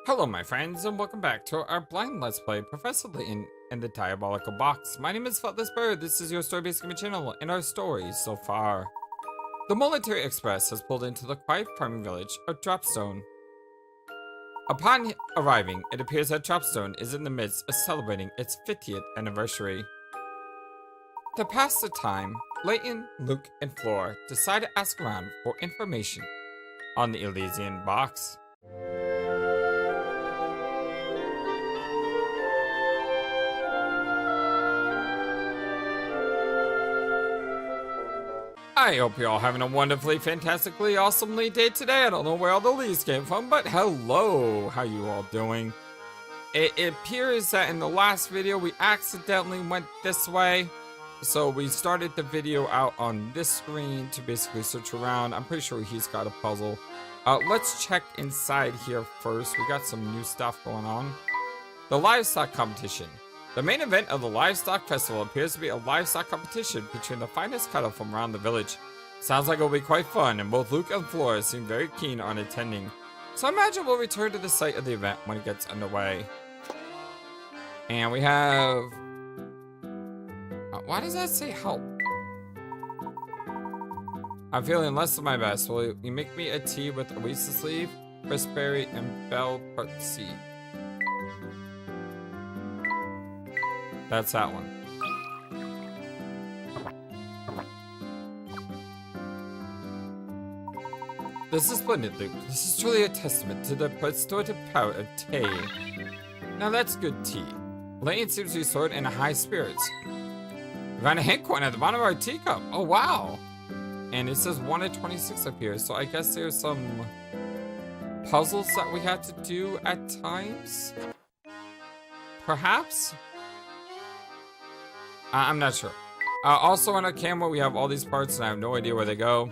Hello my friends, and welcome back to our blind let's play Professor Layton and the Diabolical Box. My name is Flightless Bird, this is your story-based gaming channel, and our story so far. The Military Express has pulled into the quiet farming village of Dropstone. Upon arriving, it appears that Dropstone is in the midst of celebrating its 50th anniversary. To pass the time, Layton, Luke, and Flora decide to ask around for information on the Elysian box. I hope you're all having a wonderfully, fantastically, awesomely day today. I don't know where all the leaves came from, but hello, how you all doing? It appears that in the last video, we accidentally went this way. So we started the video out on this screen to basically search around. I'm pretty sure he's got a puzzle. Let's check inside here first. We got some new stuff going on. The livestock competition. The main event of the Livestock Festival appears to be a livestock competition featuring the finest cattle from around the village. Sounds like it'll be quite fun, and both Luke and Flora seem very keen on attending. So I imagine we'll return to the site of the event when it gets underway. And we have... why does that say help? I'm feeling less than my best. Will you make me a tea with oasis leaf, crispberry, and bell part seed? That's that one. This is splendid, Luke. This is truly a testament to the restorative power of tea. Now that's good tea. Layton seems to be sort in high spirits. We found a hint coin at the bottom of our teacup. Oh wow! And it says 1 of 26 up here, so I guess there's some puzzles that we have to do at times? Perhaps? I'm not sure. Also on our camera, we have all these parts, and I have no idea where they go.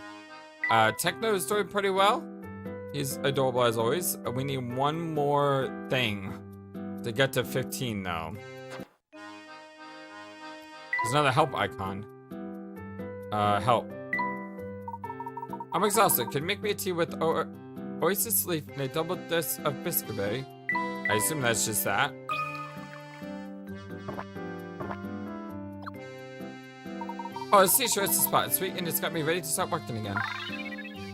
Techno is doing pretty well. He's adorable as always. We need one more thing to get to 15, though. There's another help icon. Help. I'm exhausted. Can you make me a tea with oasis leaf and a double dose of biscuitberry? I assume that's just that. Oh, this tea sure is the spot. It's sweet and it's got me ready to start working again.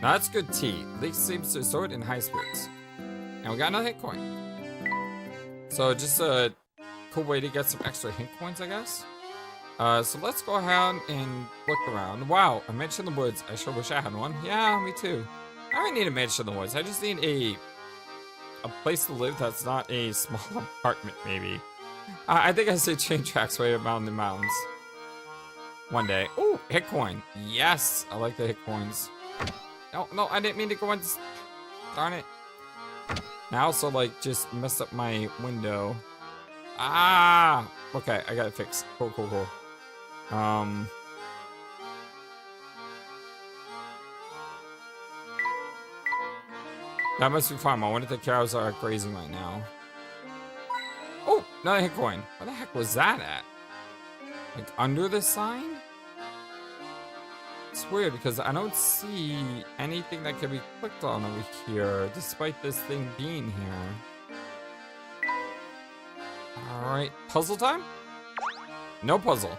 Now that's good tea. Leaf seems to sort in high spirits. And we got another hint coin. So just a cool way to get some extra hint coins, I guess. So let's go ahead and look around. Wow, a mansion in the woods. I sure wish I had one. Yeah, me too. I don't need a mansion in the woods. I just need a place to live that's not a small apartment, maybe. I think I see train tracks way around the mountains. One day. Ooh, hit coin. Yes, I like the hit coins. No, I didn't mean to go in. Darn it. Now I also, like, just messed up my window. Ah! Okay, I got it fixed. Cool. That must be fun. I wonder if the cows are grazing right now. Oh, another hit coin. Where the heck was that at? Like, under the sign? It's weird because I don't see anything that can be clicked on over here, despite this thing being here. Alright, puzzle time? No puzzle.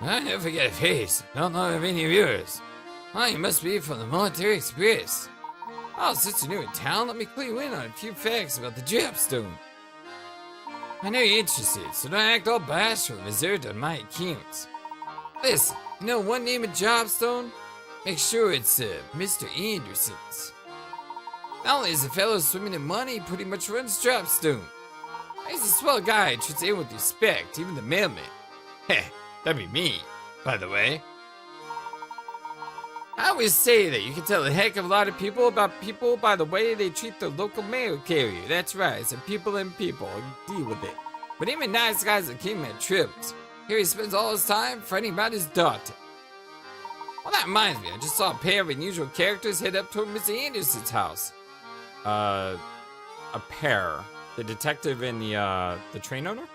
I never get a face. Don't know of any of yours. Oh, you must be from the Military Express. Oh, since you're new in town, let me clue you in on a few facts about the Dropstone. I know you're interested, so don't act all bashful and reserved on my account. Listen, you know one name of Dropstone? Make sure it's Mr. Anderson's. Not only is the fellow swimming in money, he pretty much runs Dropstone. He's a swell guy, treats everyone with respect, even the mailman. Heh, that'd be me, by the way. I always say that you can tell a heck of a lot of people about people by the way they treat their local mail carrier. That's right, it's people and people. Deal with it. But even nice guys that came at trips. Here he spends all his time fretting about his daughter. Well, that reminds me, I just saw a pair of unusual characters head up toward Mr. Anderson's house. A pair. The detective and the train owner?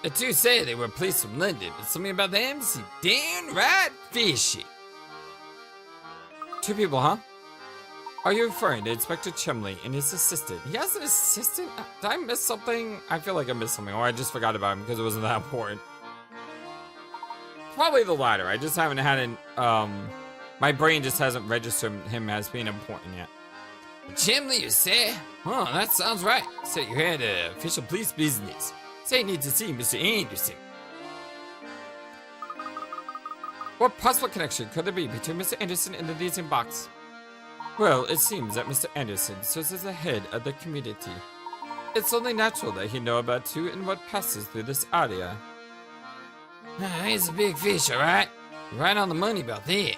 The two say they were police from London, but something about them seemed downright fishy. Two people, huh? Are you referring to Inspector Chimley and his assistant? He has an assistant? Did I miss something? I feel like I missed something, or I just forgot about him because it wasn't that important. Probably the latter. I just haven't had an, my brain just hasn't registered him as being important yet. Chimley, you say? Oh, that sounds right. Say you had official police business. Say you need to see Mr. Anderson. What possible connection could there be between Mr. Anderson and the leasing box? Well, it seems that Mr. Anderson serves as the head of the community. It's only natural that he know about who and what passes through this area. He's a big fish, alright? You're right on the money about that.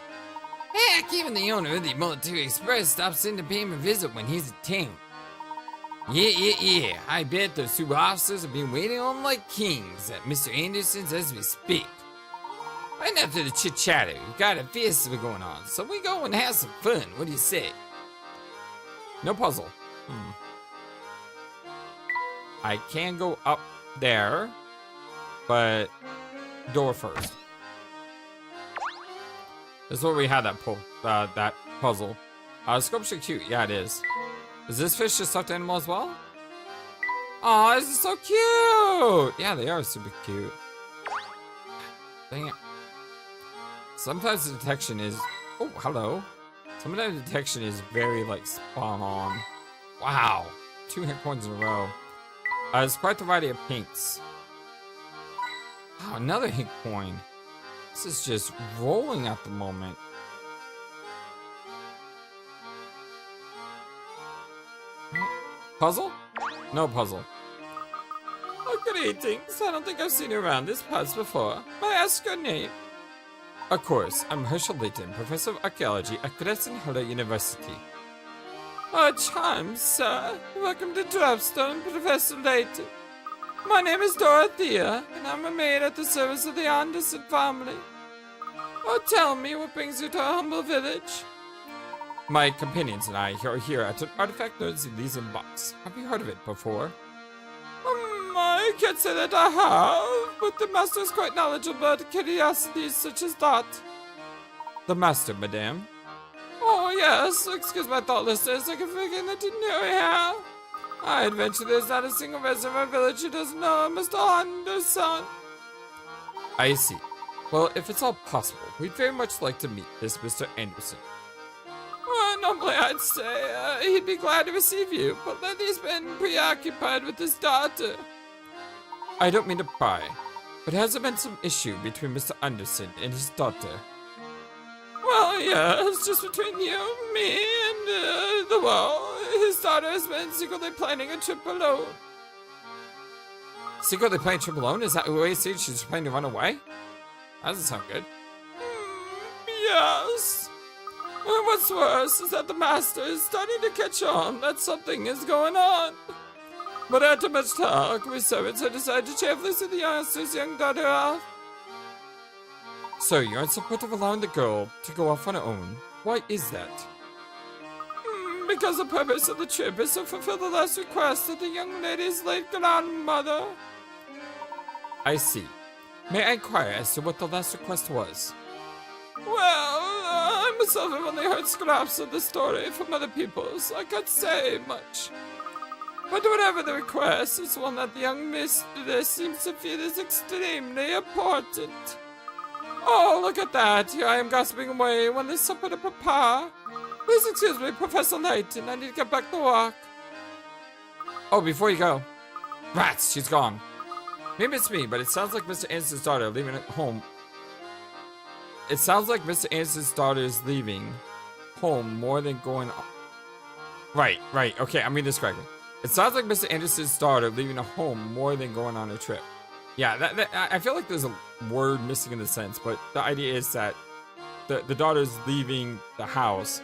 Heck, even the owner of the Military Express stops in to pay him a visit when he's in town. Yeah. I bet those two officers have been waiting on him like kings at Mr. Anderson's as we speak. Right after the chit-chatter, we've got a festival going on, so we go and have some fun. What do you say? No puzzle. I can go up there, but door first. This is where we had that puzzle. Sculpture cute. Yeah, it is. Is this fish a stuffed animal as well? Oh, this is so cute. Yeah, they are super cute. Dang it. Sometimes the detection is... Oh, hello. Sometimes the detection is very, like, spawn on. Wow. 2 hit coins in a row. It's quite the variety of paints. Wow, another hit coin. This is just rolling at the moment. Puzzle? No puzzle. Oh, greetings. I don't think I've seen you around this parts before. May I ask your name? Of course, I'm Professor Layton, Professor of Archaeology at Crescent Hill University. Oh, charms, sir. Welcome to Dropstone, Professor Layton. My name is Dorothea, and I'm a maid at the service of the Anderson family. Oh, tell me, what brings you to our humble village? My companions and I are here at an artifact known as the Leasing Box. Have you heard of it before? I can't say that I have, but the master is quite knowledgeable about curiosities such as that. The master, madame? Oh, yes. Excuse my thoughtlessness. I can forget that you knew here. I adventure there's not a single resident of our village who doesn't know Mr. Anderson. I see. Well, if it's all possible, we'd very much like to meet this Mr. Anderson. Well, normally I'd say he'd be glad to receive you, but lately he's been preoccupied with his daughter. I don't mean to pry, but has there been some issue between Mr. Anderson and his daughter? Well, yes, just between you, me, and, his daughter has been secretly planning a trip alone. Secretly planning a trip alone? Is that the way you see she's planning to run away? That doesn't sound good. Yes. And what's worse is that the master is starting to catch on that something is going on. But after much talk, we servants have decided to cheerfully see the youngster's young daughter off. So you're in support of allowing the girl to go off on her own. Why is that? Because the purpose of the trip is to fulfill the last request of the young lady's late grandmother. I see. May I inquire as to what the last request was? Well, I myself have only heard scraps of the story from other people, so I can't say much. But whatever the request, it's one that the young mistress seems to feel is extremely important. Oh, look at that. Here I am gossiping away when there's supper to prepare. Please excuse me, Professor Layton. I need to get back to work. Oh, before you go. Rats, she's gone. Maybe it's me, but it sounds like Mr. Anderson's daughter leaving at home. It sounds like Mr. Anderson's daughter is leaving home more than going on. Right. Okay, I'm reading this correctly. It sounds like Mr. Anderson's daughter leaving a home more than going on a trip. Yeah, I feel like there's a word missing in the sentence, but the idea is that the daughter's leaving the house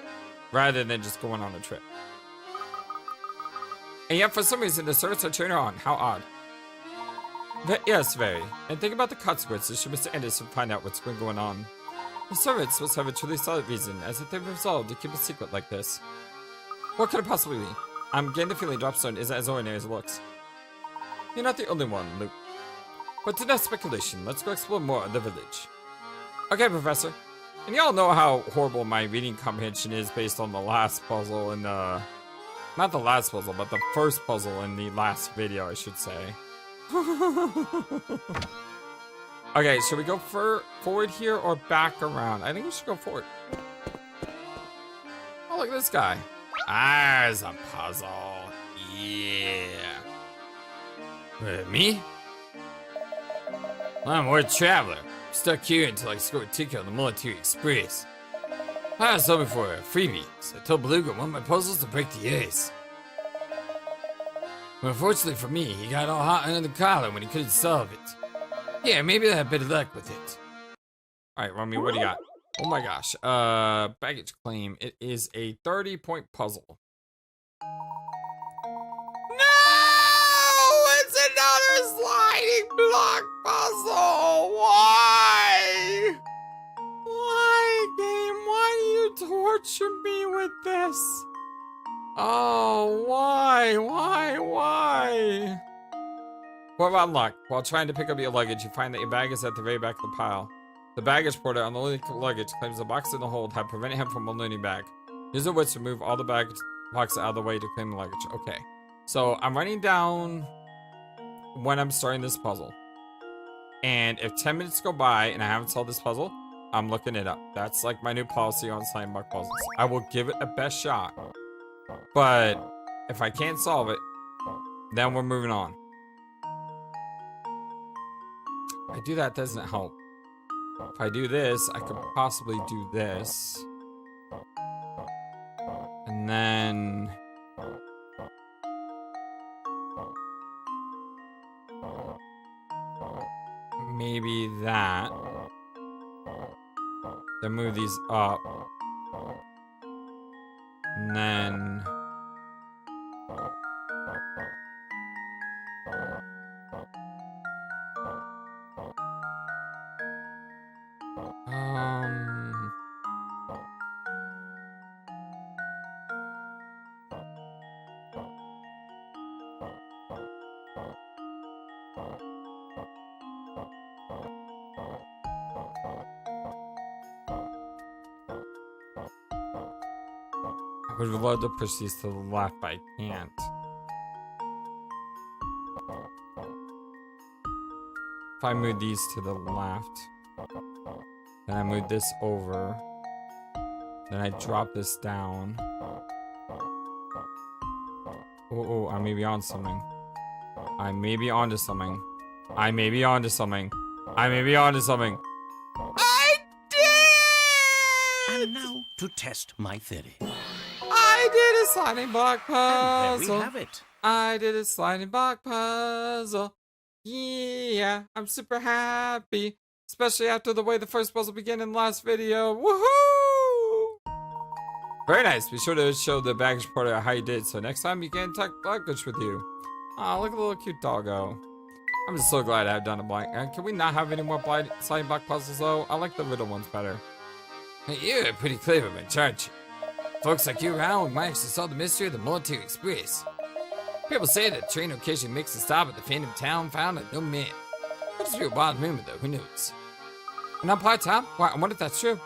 rather than just going on a trip. And yet, for some reason, the servants are turning her on. How odd. Yes, very. And think about the consequences should Mr. Anderson find out what's been going on. The servants must have a truly solid reason, as if they've resolved to keep a secret like this. What could it possibly be? I'm getting the feeling Dropstone isn't as ordinary as it looks. You're not the only one, Luke. But to enough speculation, let's go explore more of the village. Okay, Professor. And y'all know how horrible my reading comprehension is based on the last puzzle in the... Not the last puzzle, but the first puzzle in the last video, I should say. Okay, should we go forward here or back around? I think we should go forward. Oh, look at this guy. There's a puzzle. Yeah. Me? I'm a word traveler. Stuck here until I score a ticket on the Military Express. I was hoping for a freebie, so I told Beluga one of my puzzles to break the ice. But unfortunately for me, he got all hot under the collar when he couldn't solve it. Yeah, maybe I had better luck with it. Alright, Romy, what do you got? Oh my gosh. Baggage claim. It is a 30-point puzzle. It's another sliding block puzzle! Why? Why, game? Why do you torture me with this? Oh, why? What about luck? While trying to pick up your luggage, you find that your bag is at the very back of the pile. The baggage porter on the luggage claims the box in the hold had prevented him from unloading bag. Use a witch to move all the baggage boxes out of the way to claim the luggage. Okay. So, I'm writing down when I'm starting this puzzle. And if 10 minutes go by and I haven't solved this puzzle, I'm looking it up. That's like my new policy on slime block puzzles. I will give it a best shot. But if I can't solve it, then we're moving on. If I do that, doesn't help. If I do this, I could possibly do this. And then... maybe that. Then move these up. And then... I would love to push these to the left, but I can't. If I move these to the left, then I move this over, then I drop this down. Oh, I may be on something. I may be onto something. I may be onto something. I may be onto something. I did! And now to test my theory. I did a sliding block puzzle. And there we have it. I did a sliding block puzzle. Yeah, I'm super happy. Especially after the way the first puzzle began in the last video. Woohoo! Very nice. Be sure to show the baggage porter how you did, so next time you can take luggage with you. Oh, look at the little cute doggo. I'm just so glad I've done a blank. Can we not have any more sliding block puzzles though? I like the riddle ones better. Hey, you're pretty clever, man, aren't you? Folks like you around might actually solve the mystery of the Military Express. People say that the train occasionally makes a stop at the phantom town found at no man. Could just be a wild rumor though, who knows? And on Plot Town? Wow, I wonder if that's true.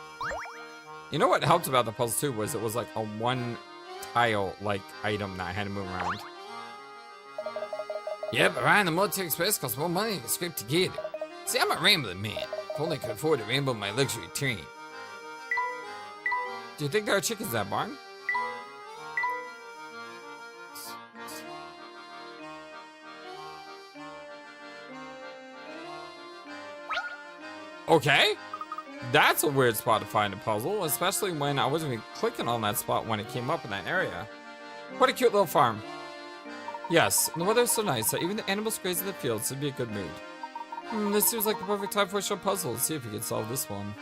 You know what helped about the puzzle too was it was like a one tile like item that I had to move around. Yeah, but riding the Military Express costs more money than scrape together. See, I'm a rambling man. If only I could afford to ramble my luxury train. Do you think there are chickens in that barn? Okay. That's a weird spot to find a puzzle, especially when I wasn't even clicking on that spot when it came up in that area. What a cute little farm. Yes, and the weather is so nice that even the animals graze in the fields would be a good mood. This seems like the perfect time for a show puzzle. Let's see if we can solve this one.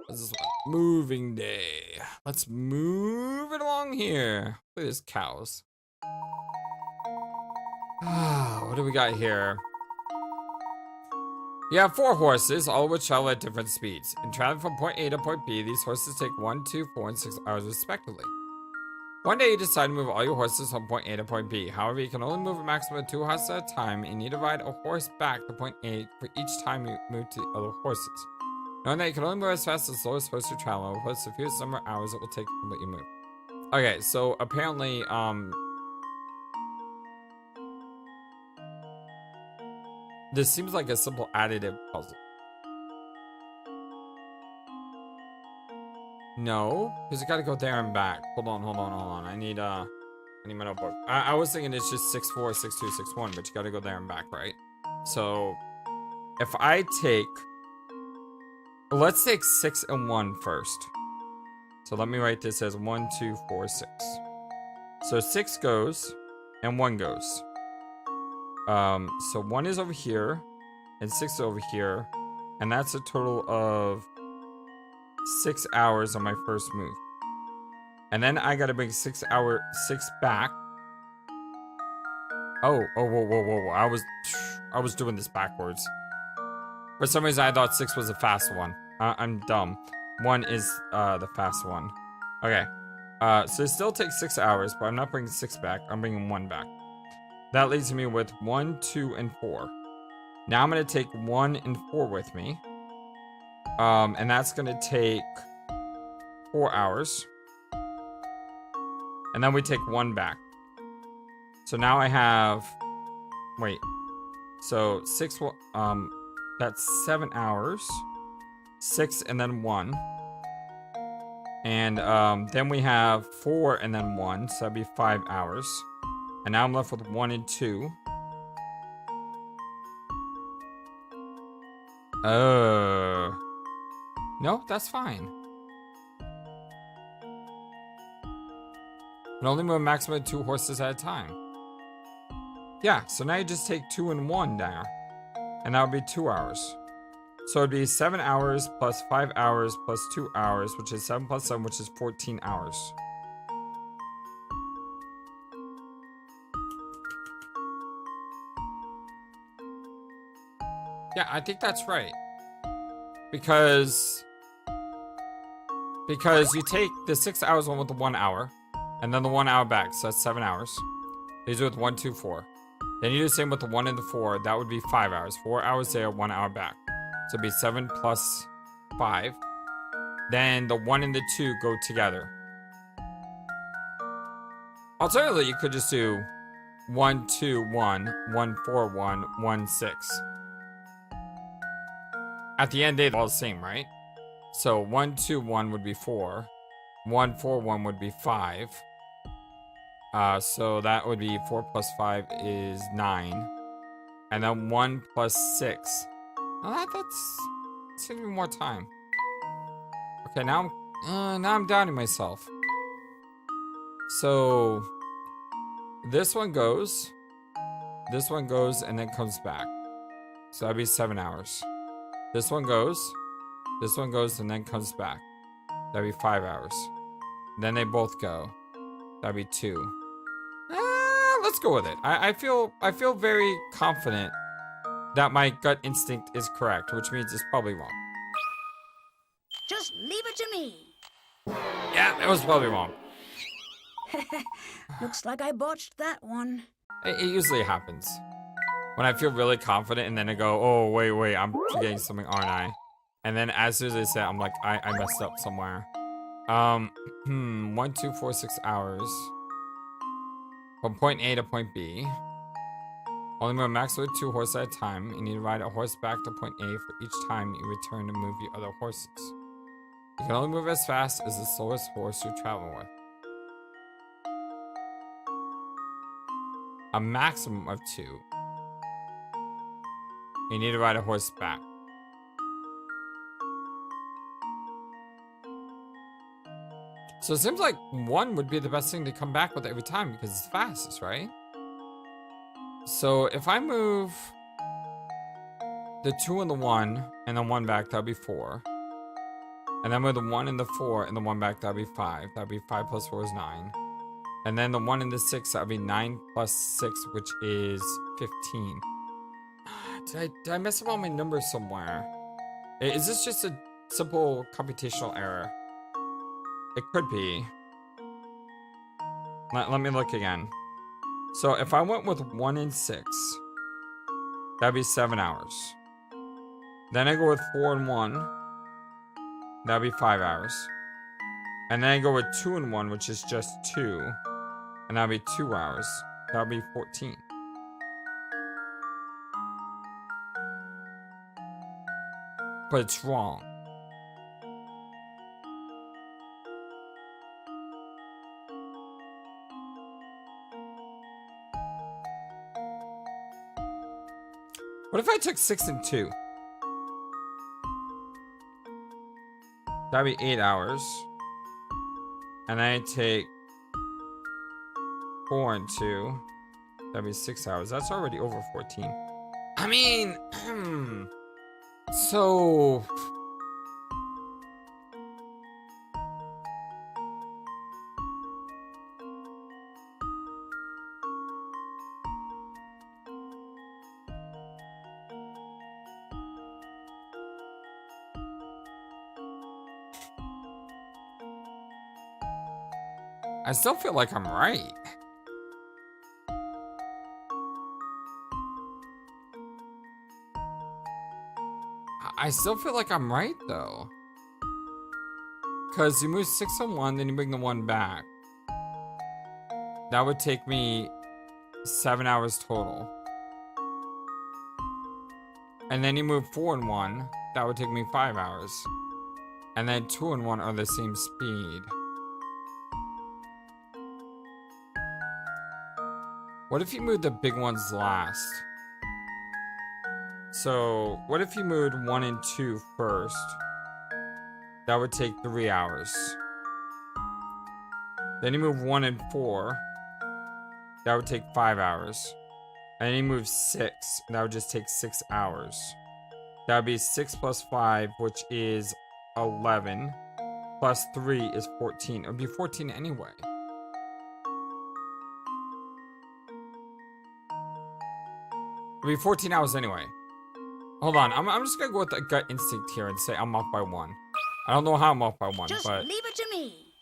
This is moving day. Let's move it along here. Look at these cows. What do we got here? You have 4 horses, all of which travel at different speeds. In traveling from point A to point B, these horses take 1, 2, 4, and 6 hours respectively. One day you decide to move all your horses from point A to point B. However, you can only move a maximum of 2 horses at a time, and you need to ride a horse back to point A for each time you move to the other horses. Knowing that you can only move as fast as the slowest horse to travel, plus the fewest number of hours it will take to complete your move. Okay, so apparently, this seems like a simple additive puzzle. No, because you gotta go there and back. Hold on. I need my notebook. I was thinking it's just 6-4, 6-2, 6-1, but you gotta go there and back, right? So, if I take... Let's take 6 and 1 first. So let me write this as 1, 2, 4, 6. So 6 goes, and 1 goes. So 1 is over here, and 6 is over here, and that's a total of 6 hours on my first move. And then I gotta bring 6 back. Whoa. I was doing this backwards. For some reason, I thought 6 was the fast one. I'm dumb. 1 is the fast one. Okay. So it still takes 6 hours, but I'm not bringing 6 back. I'm bringing 1 back. That leaves me with 1, 2, and 4. Now I'm going to take 1 and 4 with me. And that's going to take 4 hours. And then we take 1 back. So now I have... Wait. So 6... that's 7 hours. 6 and then 1. And then we have 4 and then 1. So that'd be 5 hours. And now I'm left with 1 and 2. No, that's fine. And only move a maximum of 2 horses at a time. Yeah, so now you just take 2 and 1 there. And that would be 2 hours. So it'd be 7 hours plus 5 hours plus 2 hours, which is 7 plus 7, which is 14 hours. Yeah, I think that's right. Because you take the 6 hours one with the 1 hour, and then the 1 hour back, so that's 7 hours. These are with 1, 2, 4. Then you do the same with the 1 and the 4. That would be 5 hours. 4 hours there, 1 hour back. So it'd be 7 plus 5. Then the 1 and the 2 go together. Alternatively, you could just do 1, 2, 1, 1, 4, 1, 1, 6. At the end, they're all the same, right? So 1, 2, 1 would be 4. 1, 4, 1 would be 5. So that would be 4 plus 5 is 9. And then 1 plus 6. Oh, that's gonna be more time. Okay, now I'm doubting myself. So this one goes, and then comes back. So that'd be 7 hours. This one goes, and then comes back. That'd be 5 hours. Then they both go. That'd be 2. Let's go with it. I feel very confident that my gut instinct is correct, which means it's probably wrong. Just leave it to me. Yeah, it was probably wrong. Looks like I botched that one. It usually happens. When I feel really confident and then I go, oh, wait, I'm forgetting something, aren't I? And then as soon as I say it, I'm like, I messed up somewhere. 1, 2, 4, 6 hours. From point A to point B. Only move a maximum of 2 horses at a time. You need to ride a horse back to point A for each time you return to move the other horses. You can only move as fast as the slowest horse you travel with. A maximum of 2. You need to ride a horse back. So it seems like 1 would be the best thing to come back with every time because it's fastest, right? So if I move the 2 and the 1 and then 1 back, that'd be 4. And then with the 1 and the 4 and the 1 back, that'd be 5. That'd be 5 plus 4 is 9. And then the 1 and the 6, that'd be 9 plus 6, which is 15. Did I mess up all my numbers somewhere? Is this just a simple computational error? It could be. Let me look again. So if I went with 1 and 6, that'd be 7 hours. Then I go with 4 and 1, That'll be 5 hours. And then I go with 2 and 1, which is just 2. And that'll be 2 hours. That'll be 14. But it's wrong. What if I took 6 and 2? That'd be 8 hours. And then I take 4 and 2. That'd be 6 hours. That's already over 14. I mean, so... I still feel like I'm right. I still feel like I'm right, though. Because you move 6 on 1, then you bring the 1 back. That would take me 7 hours total. And then you move 4 and 1. That would take me 5 hours. And then 2 and 1 are the same speed. What if you moved the big ones last? So, what if you moved 1 and 2 first? That would take 3 hours. Then you move 1 and 4. That would take 5 hours. And then you move 6. And that would just take 6 hours. That would be 6 plus 5, which is 11. Plus 3 is 14. It would be 14 anyway. It'll be 14 hours anyway. Hold on, I'm just gonna go with the gut instinct here and say I'm off by 1. I don't know how I'm off by 1, Just but... leave it to me.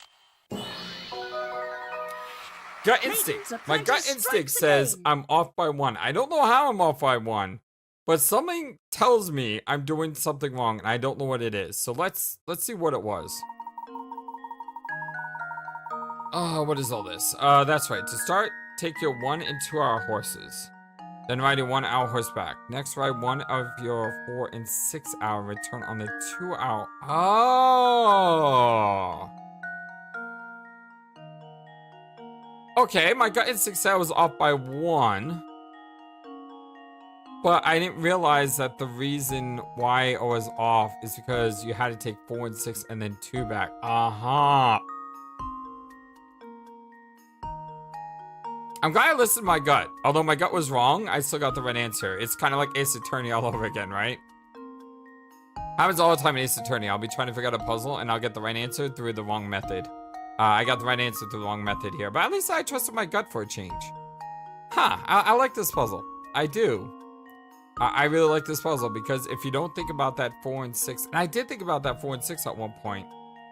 Gut instinct! My gut instinct says I'm off by 1. I don't know how I'm off by 1. But something tells me I'm doing something wrong and I don't know what it is. So let's see what it was. Oh, what is all this? That's right. To start, take your 1 and 2 hour horses. Then ride a 1 hour horseback. Next, ride 1 of your 4 and 6 hour. Return on the 2 hour. Oh. Okay, my gut instinct said I was off by 1. But I didn't realize that the reason why I was off is because you had to take 4 and 6 and then 2 back. Uh-huh. I'm glad I listened to my gut. Although my gut was wrong, I still got the right answer. It's kind of like Ace Attorney all over again, right? Happens all the time in Ace Attorney. I'll be trying to figure out a puzzle and I'll get the right answer through the wrong method. I got the right answer through the wrong method here. But at least I trusted my gut for a change. Huh, I like this puzzle. I do. I really like this puzzle because if you don't think about that 4 and 6... And I did think about that 4 and 6 at one point.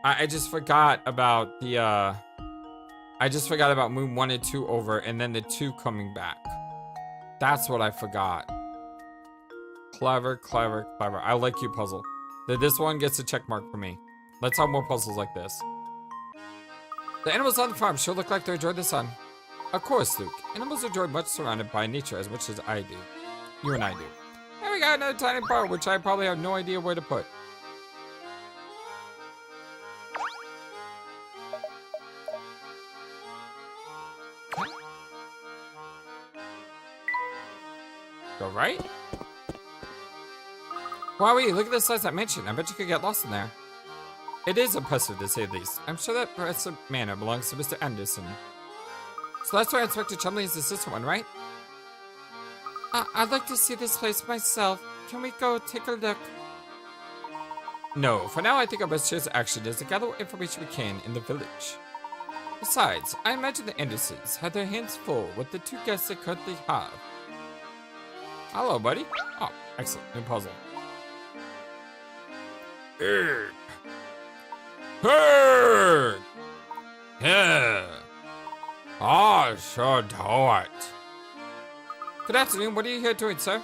I just forgot about the... I just forgot about moving 1 and 2 over and then the 2 coming back. That's what I forgot. Clever, clever, clever. I like you, puzzle. This one gets a check mark for me. Let's have more puzzles like this. The animals on the farm sure look like they enjoyed the sun. Of course, Luke. Animals enjoy much surrounded by nature as much as I do. You and I do. And we got another tiny bar, which I probably have no idea where to put. Go right? Wowee, look at the size of that mansion. I bet you could get lost in there. It is impressive to say the least. I'm sure that Professor Manor belongs to Mr. Anderson. So that's why Inspector Chumley is the assistant one, right? I'd like to see this place myself. Can we go take a look? No, for now I think our best chance of action is to gather what information we can in the village. Besides, I imagine the Andersons had their hands full with the 2 guests they currently have. Hello, buddy. Oh, excellent. New puzzle. Hey! Yeah. Oh, sure do it. Good afternoon. What are you here doing, sir?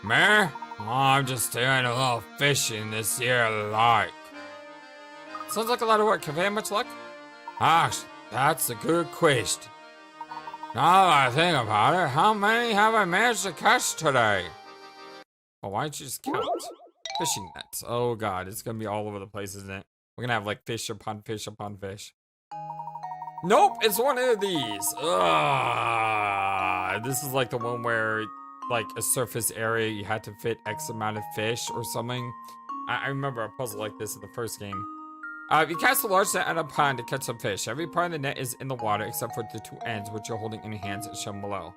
Me? Oh, I'm just doing a little fishing this year lake. Sounds like a lot of work. Have you had much luck? Gosh, that's a good question. Now that I think about it, how many have I managed to catch today? Well, why don't you just count? Fishing nets. Oh god, it's gonna be all over the place, isn't it? We're gonna have like fish upon fish upon fish. Nope, it's one of these. Ugh. This is like the one where, like, a surface area you had to fit X amount of fish or something. I remember a puzzle like this in the first game. You cast a large net on a pond to catch some fish. Every part of the net is in the water except for the two ends, which you're holding in your hands as shown below.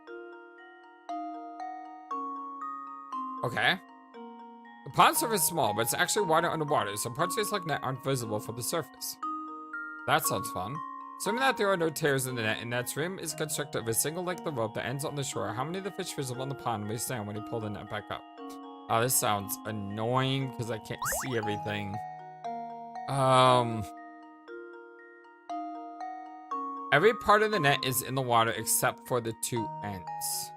Okay. The pond surface is small, but it's actually wider underwater, so parts of this like net aren't visible from the surface. That sounds fun. Assuming that there are no tears in the net, and net's rim is constructed of a single length of rope that ends on the shore, how many of the fish visible in the pond will stand when you pull the net back up? Oh, this sounds annoying because I can't see everything. Every part of the net is in the water except for the two ends,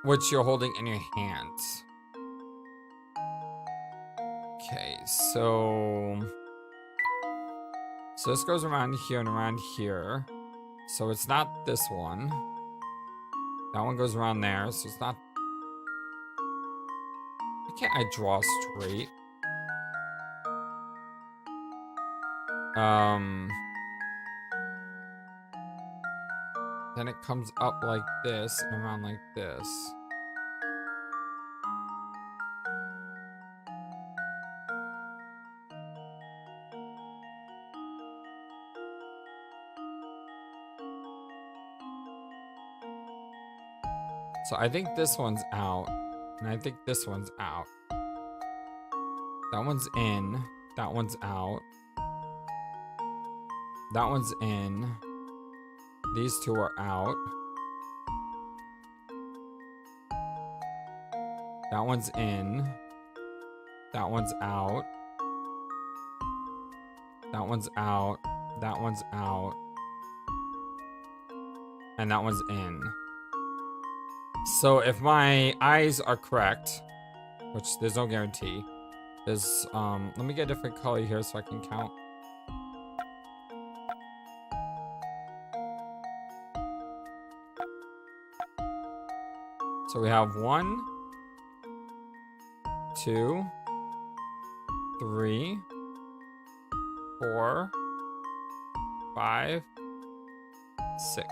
which you're holding in your hands. Okay, so this goes around here and around here. So it's not this one. That one goes around there, so it's not. Why can't I draw straight? Then it comes up like this and around like this. So I think this one's out, and I think this one's out. That one's in, that one's out. That one's in. These two are out. That one's in. That one's out. That one's out. That one's out. And that one's in. So if my eyes are correct, which there's no guarantee, there's, let me get a different color here so I can count. So we have 1, 2, 3, 4, 5, 6.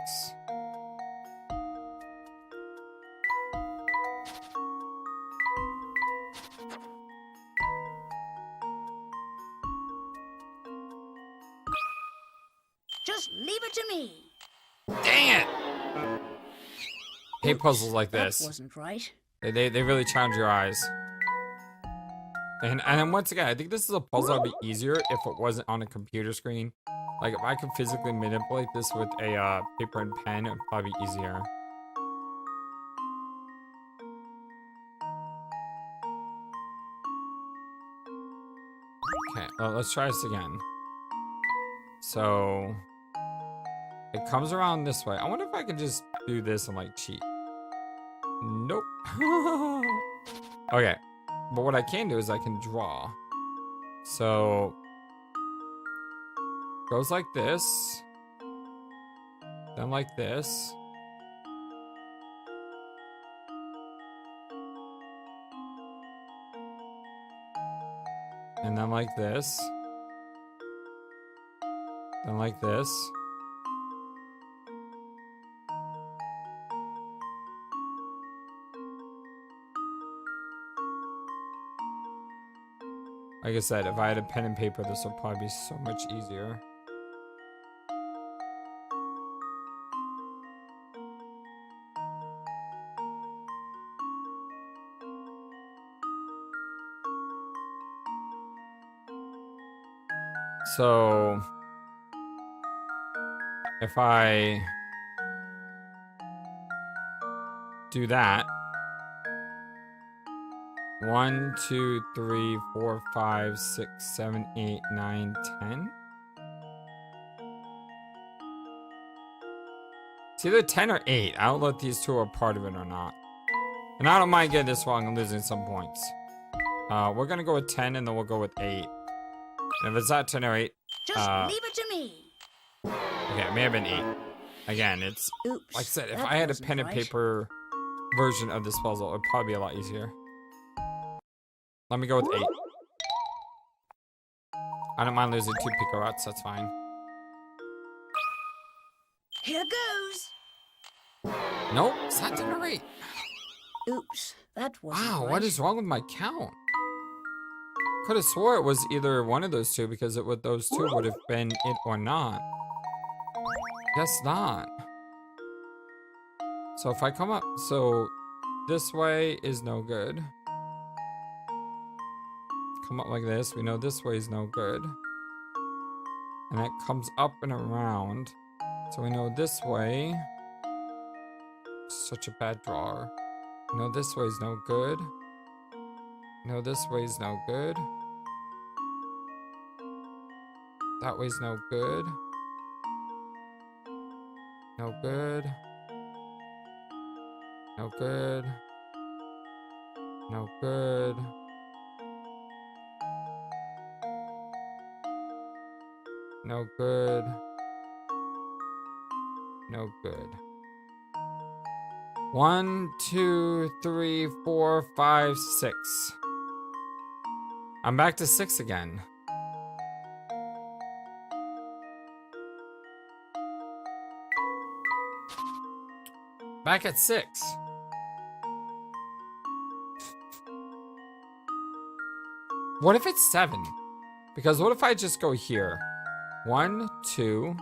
Just leave it to me. Dang it! Hate puzzles like That this. wasn't right. They really challenge your eyes. And then once again, I think this is a puzzle that'd be easier if it wasn't on a computer screen. Like if I could physically manipulate this with a paper and pen, it'd probably be easier. Okay, well, let's try this again. So it comes around this way. I wonder if I could just do this and like cheat. Nope. Okay, but what I can do is I can draw. So goes like this, then like this, and then like this, then like this. Like I said, if I had a pen and paper, this would probably be so much easier. So if I do that, 1, 2, 3, 4, 5, 6, 7, 8, 9, 10. It's either 10 or 8. I don't know if these two are part of it or not. And I don't mind getting this wrong and losing some points. We're gonna go with 10 and then we'll go with 8. And if it's not 10 or 8, Just leave it to me. okay, it may have been 8. Again, it's Oops. like I said, if that I had a wasn't pen and right. paper version of this puzzle, it would probably be a lot easier. Let me go with 8. I don't mind losing 2 Pico routes, that's fine. Here goes. Nope, it's not 10 or 8. Oops, that wasn't Wow, right. what is wrong with my count? Could have swore it was either one of those two because it would those two would have been it or not. Guess not. So if I come up, so this way is no good. Come up like this, we know this way is no good. And it comes up and around. So we know this way. Such a bad drawer. We know this way is no good. No, this way's no good. That way's no good. No good. No good. No good. No good. No good. 1, 2, 3, 4, 5, 6. I'm back to 6 again. Back at 6. What if it's 7? Because what if I just go here? 1, 2,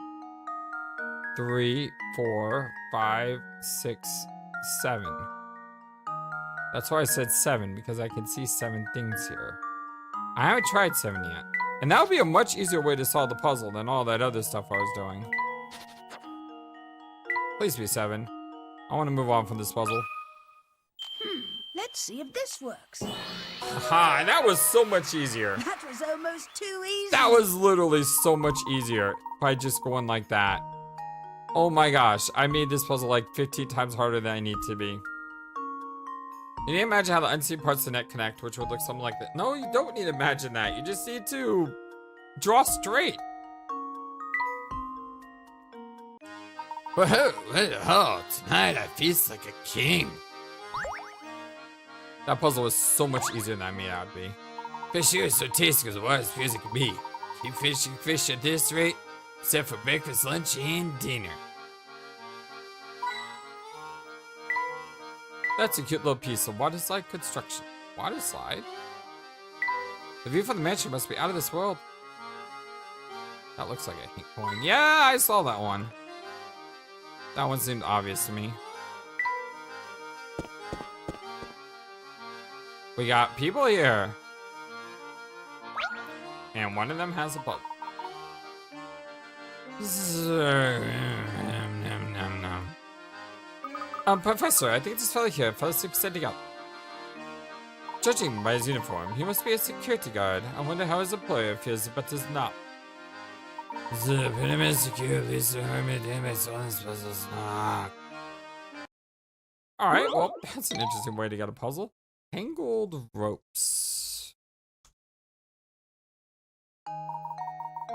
3, 4, 5, 6, 7. That's why I said 7, because I can see 7 things here. I haven't tried 7 yet. And that would be a much easier way to solve the puzzle than all that other stuff I was doing. Please be 7. I want to move on from this puzzle. Let's see if this works. Aha, that was so much easier. That was almost too easy. That was literally so much easier by just going like that. Oh my gosh, I made this puzzle like 15 times harder than I need to be. You need to imagine how the unseen parts of the net connect, which would look something like that. No, you don't need to imagine that. You just need to draw straight. Whoa, tonight I feast like a king. That puzzle was so much easier than I made it out to be. Fish here is so tasty as wild as fish as it can be. Keep fishing fish at this rate, except for breakfast, lunch, and dinner. That's a cute little piece of water slide construction. Water slide? The view from the mansion must be out of this world. That looks like a hint coin. Yeah, I saw that one. That one seemed obvious to me. We got people here. And one of them has a bug. Professor, I think this fella here fell asleep standing up. Judging by his uniform, he must be a security guard. I wonder how his employer feels about his nap. Alright, well, that's an interesting way to get a puzzle. Tangled Ropes.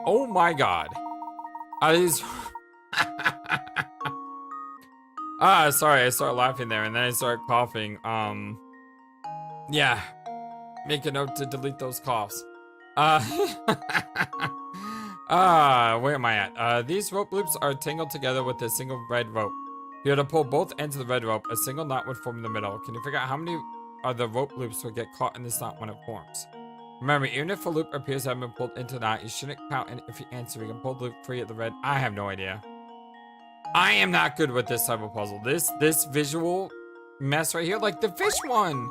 Oh my god. Are these... sorry, I started laughing there and then I started coughing. Yeah. Make a note to delete those coughs. Where am I at? These rope loops are tangled together with a single red rope. If you were to pull both ends of the red rope, a single knot would form in the middle. Can you figure out how many of the rope loops will get caught in this knot when it forms? Remember, even if a loop appears to have been pulled into the knot, you shouldn't count it if you answer. You can pull the loop free at the red. I have no idea. I am not good with this type of puzzle. This visual mess right here, like the fish one,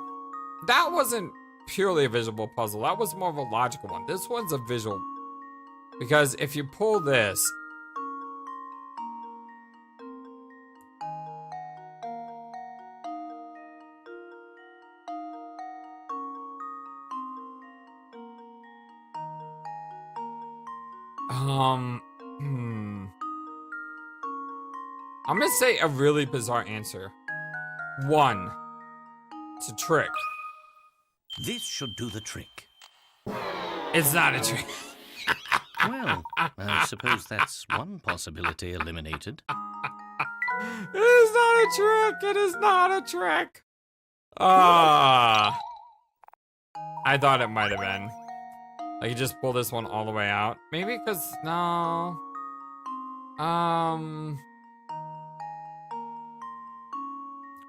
that wasn't purely a visual puzzle. That was more of a logical one. This one's a visual. Because if you pull this, I'm gonna say a really bizarre answer. 1, it's a trick. This should do the trick. It's not a trick. Well, I suppose that's one possibility eliminated. It is not a trick. It is not a trick. Ah. I thought it might have been. Like, you just pull this one all the way out. Maybe because, no.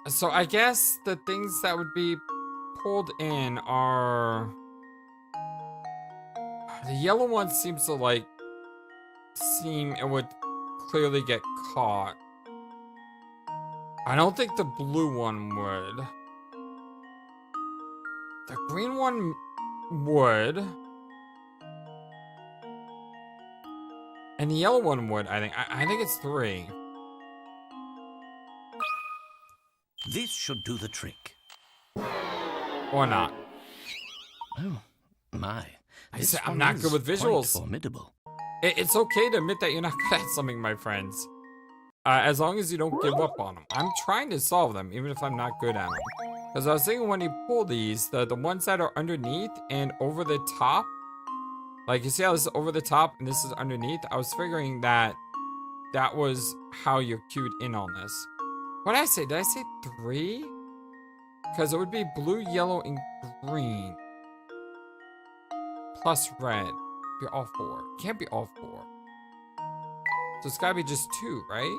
So I guess the things that would be pulled in are... The yellow one seems to, like, it would clearly get caught. I don't think the blue one would. The green one would. And the yellow one would, I think. I think it's 3. This should do the trick. Or not. Oh, my. I said I'm not good with visuals. Formidable. It's okay to admit that you're not good at something, my friends. As long as you don't give up on them. I'm trying to solve them, even if I'm not good at them. Because I was thinking when you pull these, the ones that are underneath and over the top, like you see how this is over the top and this is underneath, I was figuring that that was how you're cued in on this. What did I say? Did I say 3? Because it would be blue, yellow, and green. Plus red. Be all 4. Can't be all 4. So it's gotta be just 2, right?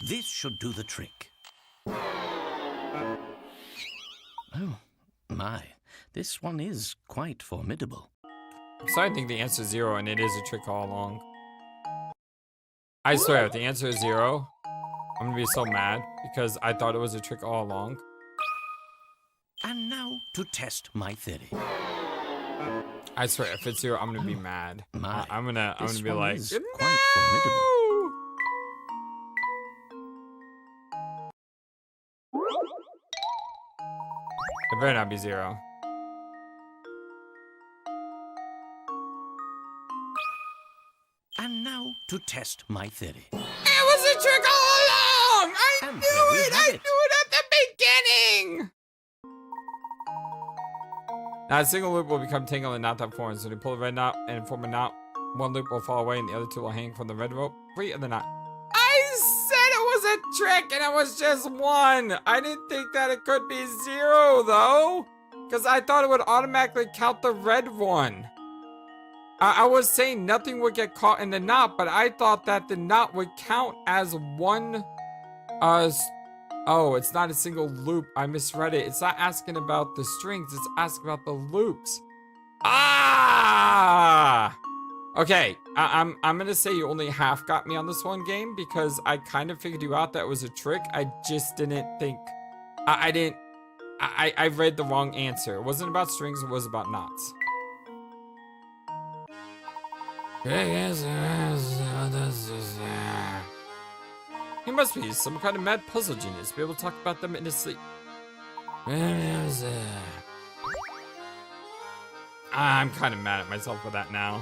This should do the trick. Oh, my. This one is quite formidable. So I think the answer is 0 and it is a trick all along. I swear, if the answer is 0, I'm gonna be so mad because I thought it was a trick all along. And now to test my theory. I swear, if it's 0, I'm gonna be mad. My, I'm gonna be like, is no! quite formidable. It better not be 0. And now to test my theory. It was a trick all along! I And knew there we it! have I it. knew it at the beginning! Now, a single loop will become tangled and not that forms. When you pull the red knot and form a knot, one loop will fall away and the other 2 will hang from the red rope, free of the knot. I said it was a trick and it was just 1. I didn't think that it could be 0, though. Because I thought it would automatically count the red one. I was saying nothing would get caught in the knot, but I thought that the knot would count as 1. Oh, it's not a single loop. I misread it. It's not asking about the strings. It's asking about the loops. Ah! Okay, I'm gonna say you only half got me on this one game because I kind of figured you out that it was a trick. I just didn't think. I read the wrong answer. It wasn't about strings. It was about knots. He must be some kind of mad puzzle genius. Be able to talk about them in his sleep. I'm kind of mad at myself for that now.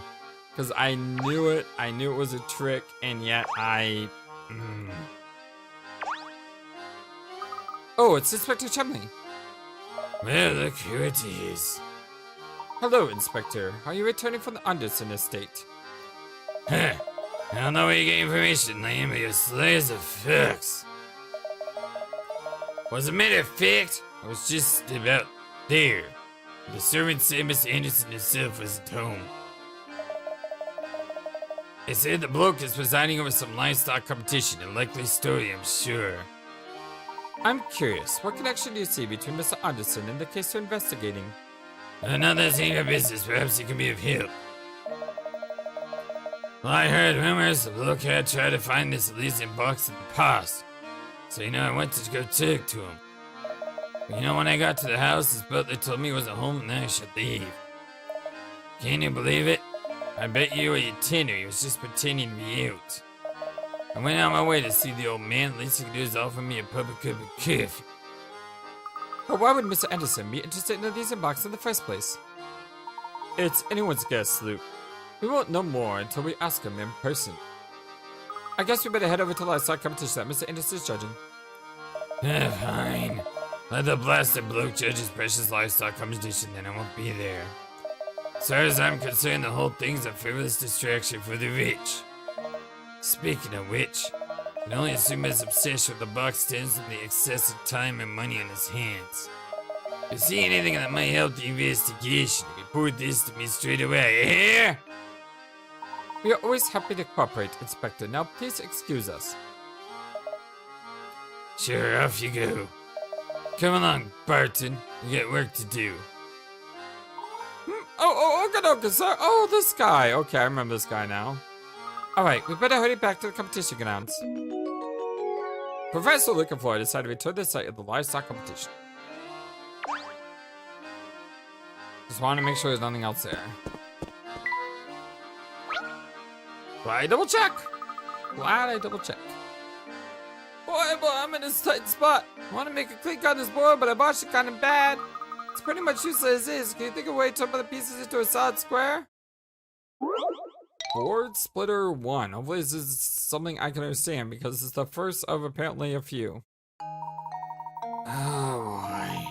Because I knew it. I knew it was a trick. And yet Oh, it's Inspector Chumley. Well, look who it is. Hello, Inspector. Are you returning from the Anderson estate? Huh. I don't know where you get information, Liam, but your slayers of facts. As a matter of fact, I was just about there. The servant said Mr. Anderson himself was at home. They said the bloke is presiding over some livestock competition, a likely story, I'm sure. I'm curious. What connection do you see between Mr. Anderson and the case you're investigating? Now that's ain't your business, perhaps you can be of help. Well, I heard rumors the bloke had tried to find this Elysian box in the past. So, I went to go talk to him. But, when I got to the house, his butler told me he wasn't home and I should leave. Can you believe it? I bet you were your tinner, he was just pretending to be out. I went out my way to see the old man, the least he could do is offer me a public cup of coffee. But why would Mr. Anderson be interested in the Elysian box in the first place? It's anyone's guess, Luke. We won't know more until we ask him in person. I guess we better head over to the livestock competition that Mr. Anderson is judging. Fine. Let the blasted bloke judge his precious livestock competition, then I won't be there. As far as I'm concerned, the whole thing's a frivolous distraction for the rich. Speaking of which, I can only assume his obsession with the box stems from the excessive time and money on his hands. If you see anything that might help the investigation, report this to me straight away, you hear? We are always happy to cooperate, Inspector. Now please excuse us. Sure, off you go. Come along, Barton. You got work to do. Okay, sir. Oh, this guy. Okay, I remember this guy now. Alright, we better hurry back to the competition grounds. Professor Layton decided to return to the site of the livestock competition. Just want to make sure there's nothing else there. Glad I double check. Boy, I'm in this tight spot. I want to make a clean cut on this board, but I botched it kind of bad. It's pretty much useless as is. Can you think of a way to turn the pieces into a solid square? Board splitter 1. Hopefully this is something I can understand because it's the first of apparently a few. Oh boy.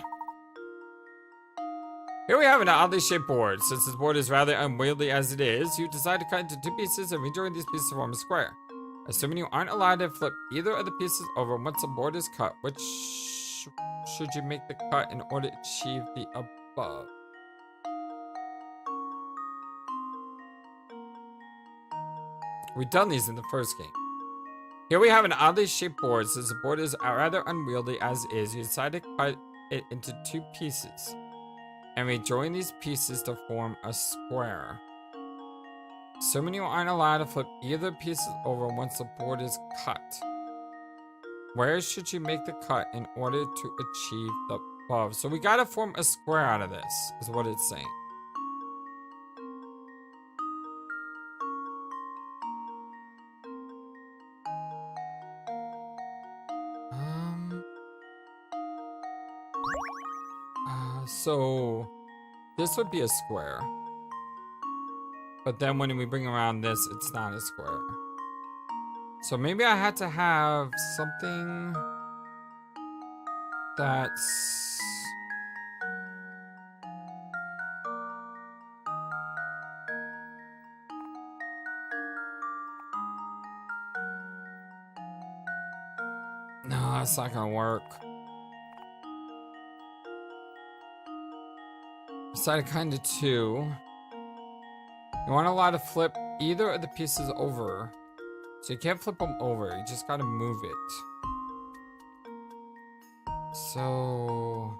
Here we have an oddly shaped board. Since this board is rather unwieldy as it is, you decide to cut into 2 pieces and rejoin these pieces to form a square. Assuming you aren't allowed to flip either of the pieces over once the board is cut, which should you make the cut in order to achieve the above? We've done these in the first game. Here we have an oddly shaped board. Since the board is rather unwieldy as is, you decide to cut it into 2 pieces and rejoin these pieces to form a square. Assuming you aren't allowed to flip either pieces over once the board is cut. Where should you make the cut in order to achieve the above? So we gotta form a square out of this, is what it's saying. So this would be a square. But then when we bring around this, it's not a square. So maybe I had to have something that's... No, that's not gonna work. Decided kind of 2. You aren't allowed to flip either of the pieces over. So you can't flip them over, you just gotta move it. So...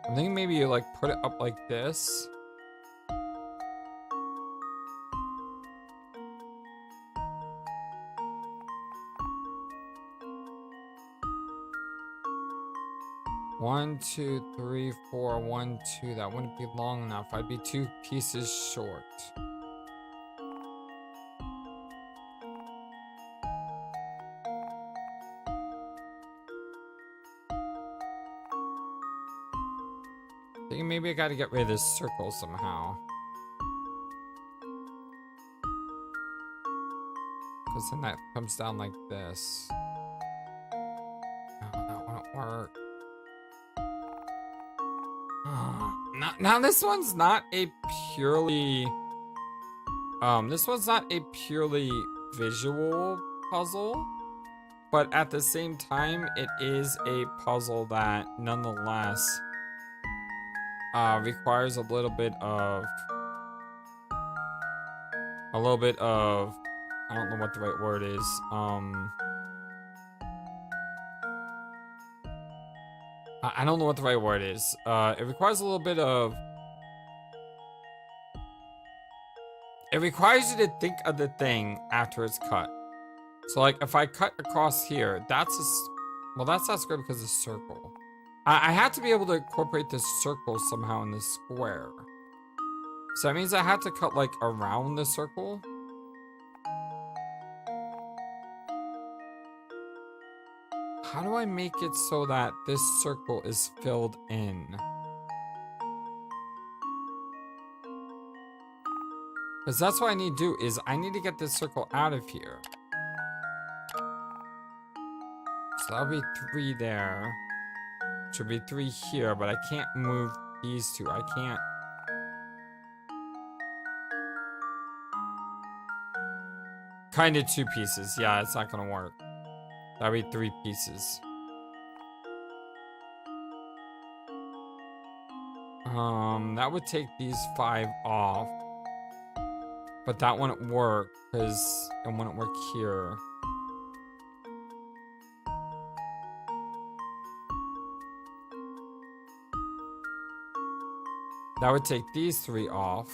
I think maybe you like put it up like this. One, 2, 3, 4, 1, 2. That wouldn't be long enough. I'd be 2 pieces short. I think maybe I gotta get rid of this circle somehow. Because then that comes down like this. No, that wouldn't work. Now this one's not a purely visual puzzle, but at the same time it is a puzzle that nonetheless requires a little bit of I don't know what the right word is. I don't know what the right word is. It requires a little bit of... It requires you to think of the thing after it's cut. So, like, if I cut across here, that's well, that's not square because it's a circle. I had to be able to incorporate this circle somehow in this square. So that means I had to cut, like, around the circle. How do I make it so that this circle is filled in? Because that's what I need to do, is I need to get this circle out of here. So that'll be 3 there. Should be 3 here, but I can't move these 2. I can't. Kind of 2 pieces. Yeah, it's not gonna work. That'll be 3 pieces. That would take these 5 off. But that wouldn't work, because it wouldn't work here. That would take these 3 off.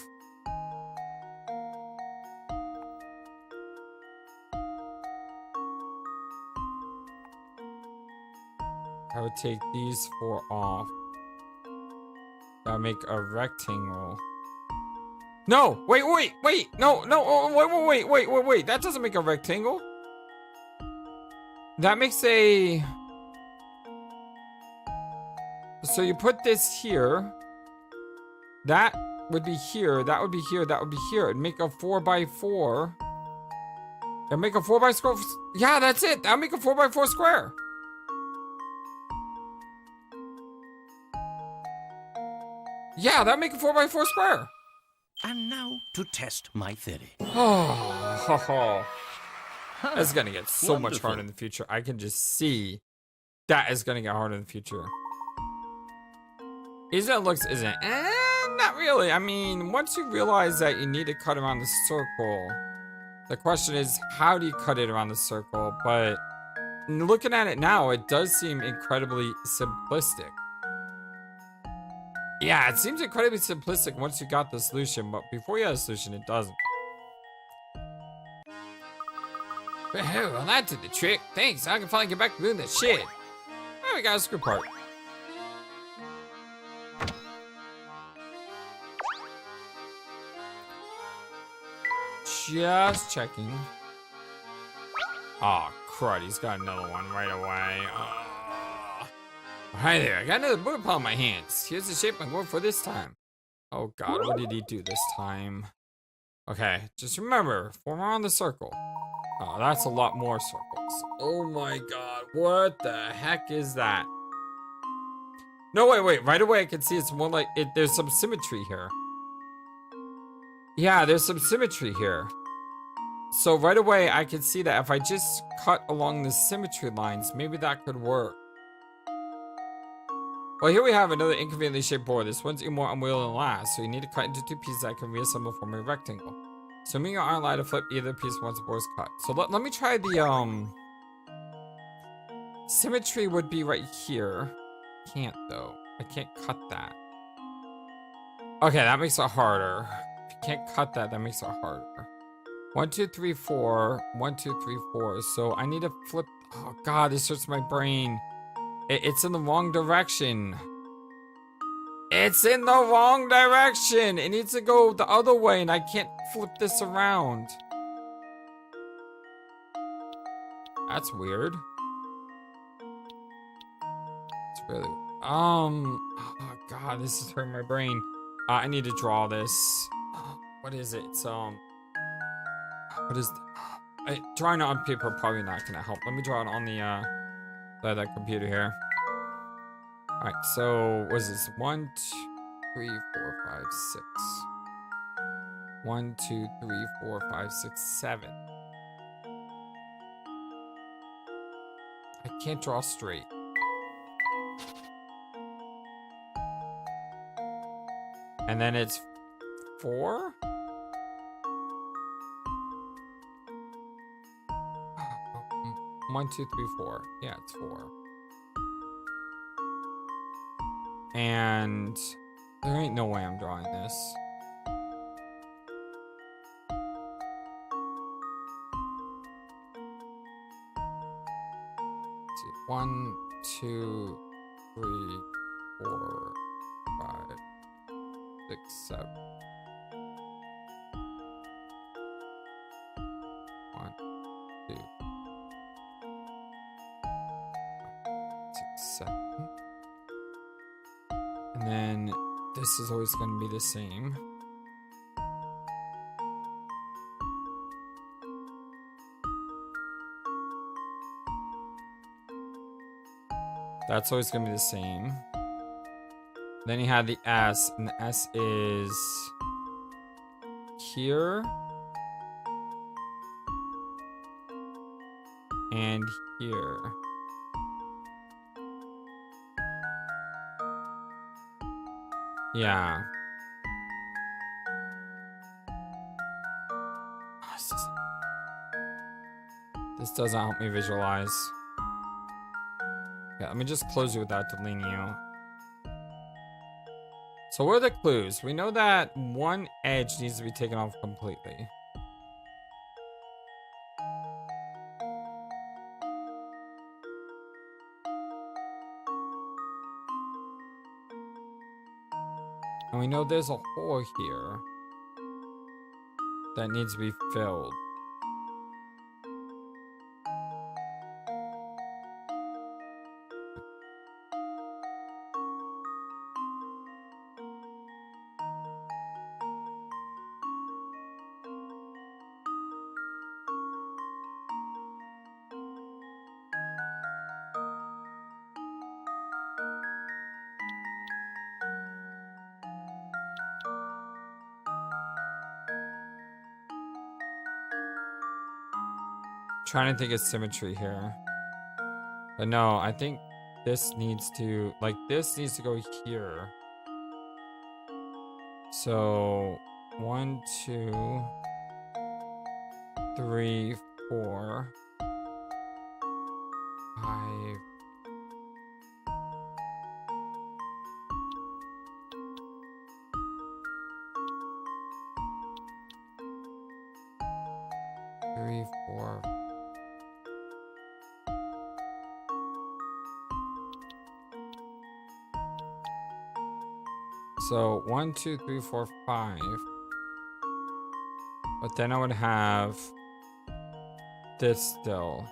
I would take these 4 off. That would make a rectangle. No! Wait! No! Wait! That doesn't make a rectangle. That makes a... So you put this here. That would be here. That would be here. That would be here. It'd make a 4x4. It'd make a 4x4. Yeah, that's it. That'd make a 4x4 square. Yeah, that'd make a 4x4 square. And now to test my theory. Oh, that's gonna get so much Wonderful. harder in the future. I can just see that is gonna get harder in the future. Easy it looks, isn't it? Not really. I mean, once you realize that you need to cut around the circle, the question is, how do you cut it around the circle? But looking at it now, it does seem incredibly simplistic. Yeah, it seems incredibly simplistic once you got the solution, but before you have the solution, it doesn't. Well, that did the trick. Thanks, I can finally get back to doing this shit. Oh, we got a screw part. Just checking. Oh, crud, he's got another one right away. Hi there, I got another bullet pile in my hands. Here's the shape I'm going for this time. Oh god, what did he do this time? Okay, just remember, form around the circle. Oh, that's a lot more circles. Oh my god, what the heck is that? No, wait, right away I can see it's more like, there's some symmetry here. Yeah, there's some symmetry here. So right away I can see that if I just cut along the symmetry lines, maybe that could work. Well, here we have another inconveniently shaped board. This one's even more unwieldy than the last, so you need to cut into 2 pieces that can reassemble from a rectangle. Assuming you aren't allowed to flip either piece once the board is cut. So let me try the, symmetry would be right here. Can't, though. I can't cut that. Okay, that makes it harder. If you can't cut that, that makes it harder. 1, 2, 3, 4. 1, 2, 3, 4. So I need to flip. Oh, God, this hurts my brain. It's in the wrong direction. It's in the wrong direction. It needs to go the other way, and I can't flip this around. That's weird. It's really... Oh, God, this is hurting my brain. I need to draw this. What is it? It's, what is... drawing it on paper probably not gonna help. Let me draw it on the, that computer here. Alright, so what is this? 1, 2, 3, 4, 5, 6. 1, 2, 3, 4, 5, 6, 7. I can't draw straight. And then it's 4? One, 2, 3, 4. Yeah, it's 4. And there ain't no way I'm drawing this. Let's see. 1, 2, 3, 4, 5, 6, 7. 1, 2, 6, 7. And then this is always going to be the same. That's always gonna be the same. Then you had the S, and the S is here and here. Yeah. This doesn't help me visualize. Yeah, let me just close you without deleting you. So what are the clues? We know that one edge needs to be taken off completely. And we know there's a hole here that needs to be filled. Trying to think of symmetry here. But no, I think this needs to, like, this needs to go here. So, 1, 2, 3, 4, 5. Three, 4. So 1, 2, 3, 4, 5. But then I would have this still.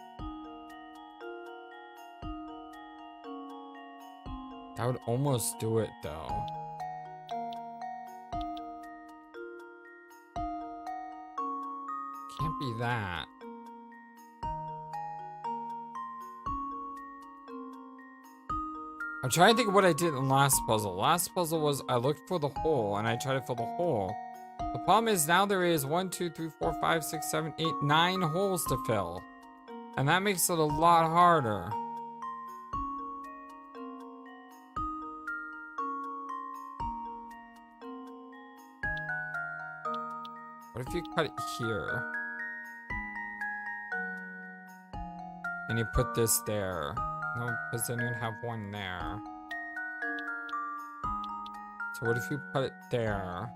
That would almost do it though. Can't be that. I'm trying to think of what I did in the last puzzle. Last puzzle was I looked for the hole and I tried to fill the hole. The problem is now there is 1, 2, 3, 4, 5, 6, 7, 8, 9 holes to fill. And that makes it a lot harder. What if you cut it here? And you put this there. No, because then you'd have one there. So what if you put it there?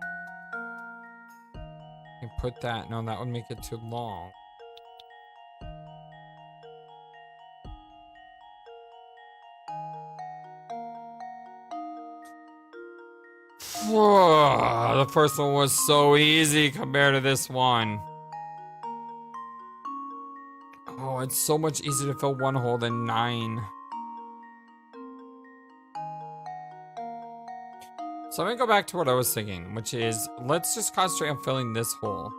You put that. No, that would make it too long. Whoa, the first one was so easy compared to this one. Oh, it's so much easier to fill one hole than 9. So I'm gonna go back to what I was thinking, which is let's just concentrate on filling this hole.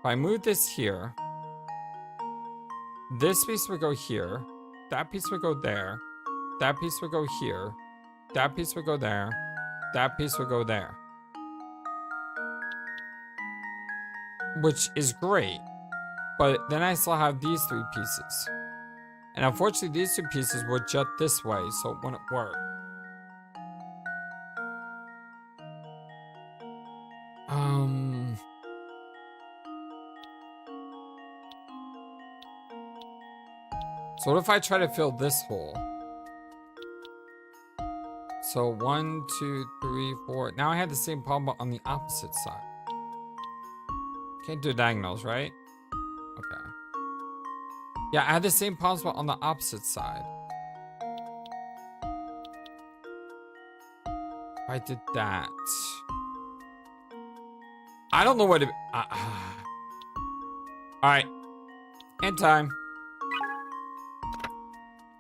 If I move this here, this piece would go here, that piece would go there, that piece would go here, that piece would go there, that piece would go there. Which is great. But then I still have these 3 pieces. And unfortunately, these 2 pieces would jut this way, so it wouldn't work. So what if I try to fill this hole? So 1, 2, 3, 4. Now I have the same problem but on the opposite side. Can't do diagonals, right? Okay. Yeah, I had the same problem but on the opposite side. If I did that. I don't know what to... Alright. End time.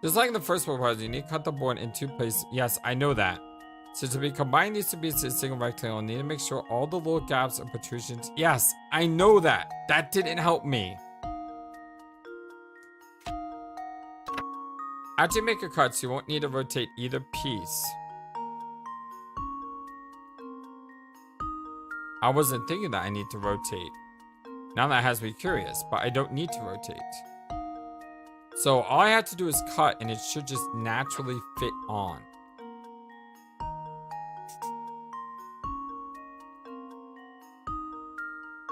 Just like in the first proposal, you need to cut the board in 2 places. Yes, I know that. So to be combining these 2 pieces in a single rectangle, you need to make sure all the little gaps and protrusions. Yes, I know that. That didn't help me. After you make your cuts, you won't need to rotate either piece. I wasn't thinking that I need to rotate. Now that has me curious, but I don't need to rotate. So all I have to do is cut and it should just naturally fit on.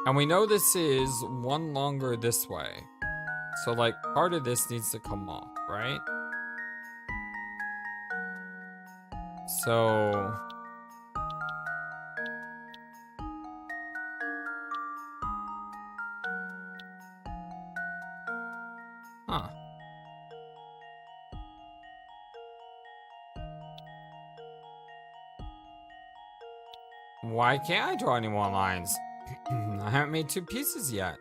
And we know this is one longer this way. So like part of this needs to come off, right? So huh. Why can't I draw any more lines? I haven't made two pieces yet.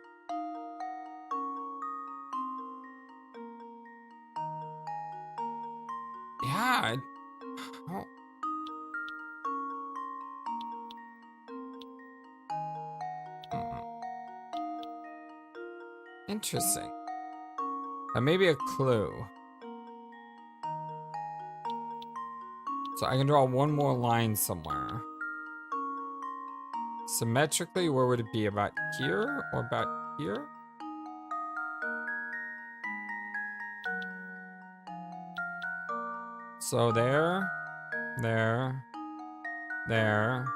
Yeah. Oh. Interesting. That may be a clue. So I can draw one more line somewhere. Symmetrically, where would it be? About here or about here? So there, there, there,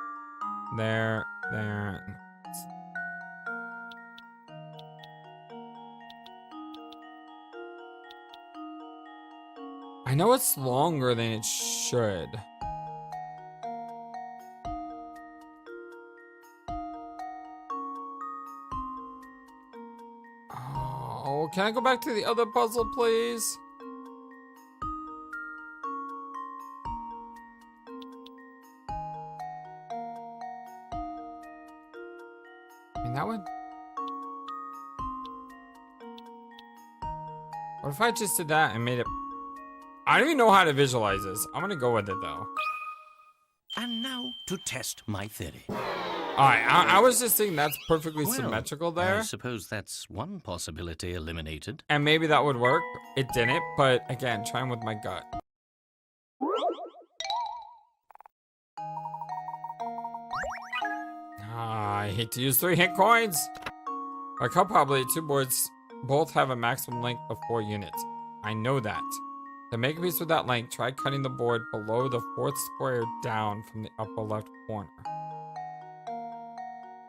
there, there. I know it's longer than it should. Oh, can I go back to the other puzzle, please? I mean, that would... What if I just did that and made it... I don't even know how to visualize this. I'm gonna go with it, though. And now to test my theory. Alright, I was just thinking that's perfectly symmetrical there. I suppose that's one possibility eliminated. And maybe that would work. It didn't, but again, trying with my gut. I hate to use 3 hit coins. I could probably, 2 boards both have a maximum length of 4 units. I know that. To make a piece with that length, try cutting the board below the 4th square down from the upper left corner.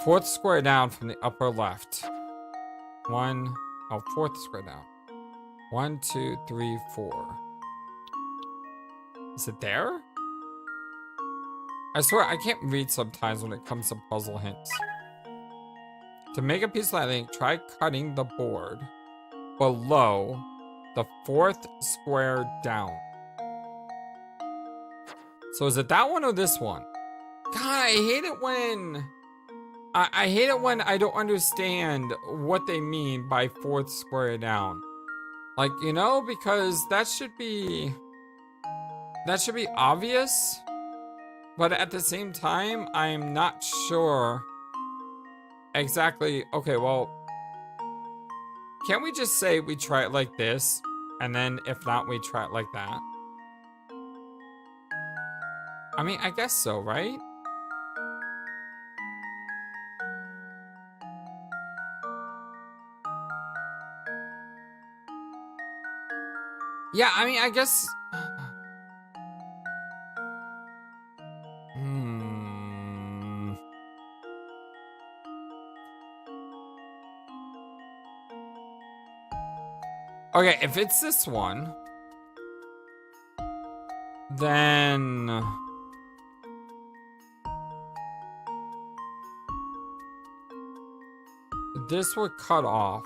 4th square down from the upper left. 4th square down. 1, 2, 3, 4. Is it there? I swear I can't read sometimes when it comes to puzzle hints. To make a piece of that length, try cutting the board below the 4th square down. So is it that one or this one? God, I hate it when... I hate it when I don't understand what they mean by 4th square down. Like, you know, because that should be obvious. But at the same time, I'm not sure exactly. Okay, well, can't we just say we try it like this, and then if not, we try it like that? I mean, I guess so, right? Yeah, I mean, I guess... Okay, if it's this one, then... this would cut off.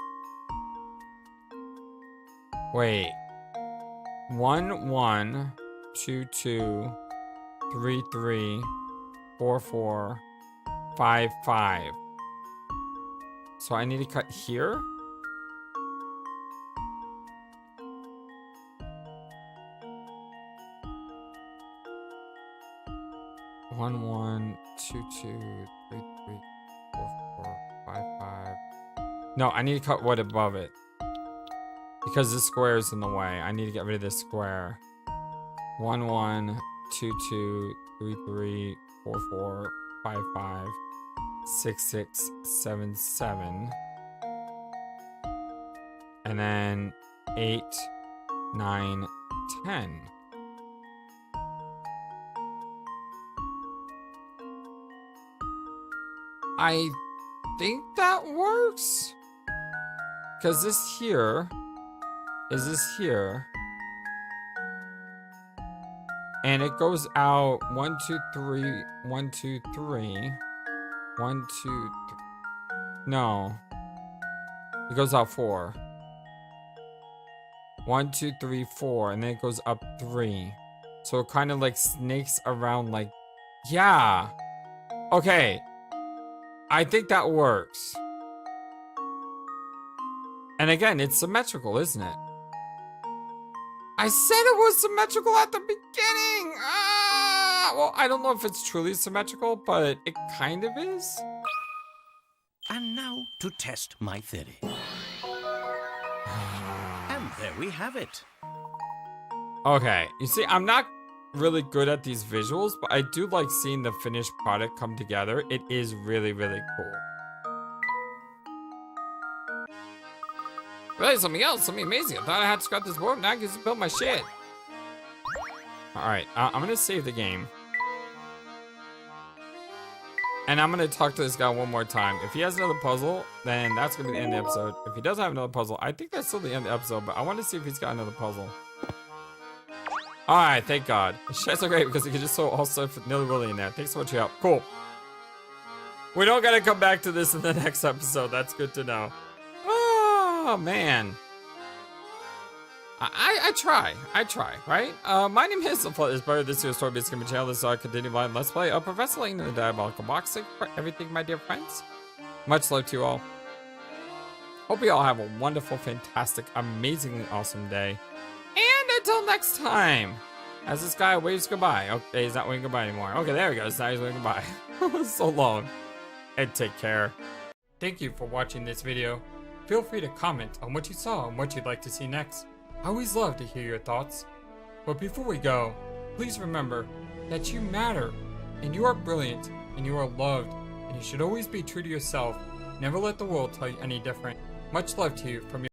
Wait. 1, 1, 2, 2, 3, 3, 4, 4, 5, 5. So I need to cut here? One, 1, 2, 2, 3, 3, 4, 4, 5, 5. No, I need to cut what above it. Because this square is in the way. I need to get rid of this square. 1, 1, 2, 2, 3, 3, 4, 4, 5, 5, 6, 6, 7, 7. And then 8, 9, 10. I think that works. Because this here is this here. And it goes out 1, 2, 3, 1, 2, 3. 1, 2, 3. No. It goes out 4. 1, 2, 3, 4. And then it goes up 3. So it kind of like snakes around like, yeah. Okay. I think that works. And again, it's symmetrical, isn't it? I said it was symmetrical at the beginning! Ah! Well, I don't know if it's truly symmetrical, but it kind of is. And now to test my theory. And there we have it. Okay, you see, I'm not really good at these visuals, but I do like seeing the finished product come together. It is really, really cool. Really, something else, something amazing. I thought I had to scrap this board, now I can just build my shit. Alright, I'm gonna save the game. And I'm gonna talk to this guy one more time. If he has another puzzle, then that's gonna be the end of the episode. If he doesn't have another puzzle, I think that's still the end of the episode, but I want to see if he's got another puzzle. Alright, thank God. That's so great because he can just throw all stuff nilly-willy in there. Thanks so much for your help. Cool. We don't gotta come back to this in the next episode. That's good to know. Oh, man. I try, right? My name is Flightless, but this year's story based on my channel. This is our continued line Let's Play of Professor Layton in the Diabolical Box. Thank you for everything, my dear friends. Much love to you all. Hope you all have a wonderful, fantastic, amazingly awesome day. And until next time, as this guy waves goodbye. Okay, he's not waving goodbye anymore. Okay, there he goes. Now he's waving goodbye. So long. And take care. Thank you for watching this video. Feel free to comment on what you saw and what you'd like to see next. I always love to hear your thoughts. But before we go, please remember that you matter, and you are brilliant, and you are loved, and you should always be true to yourself. Never let the world tell you any different. Much love to you from your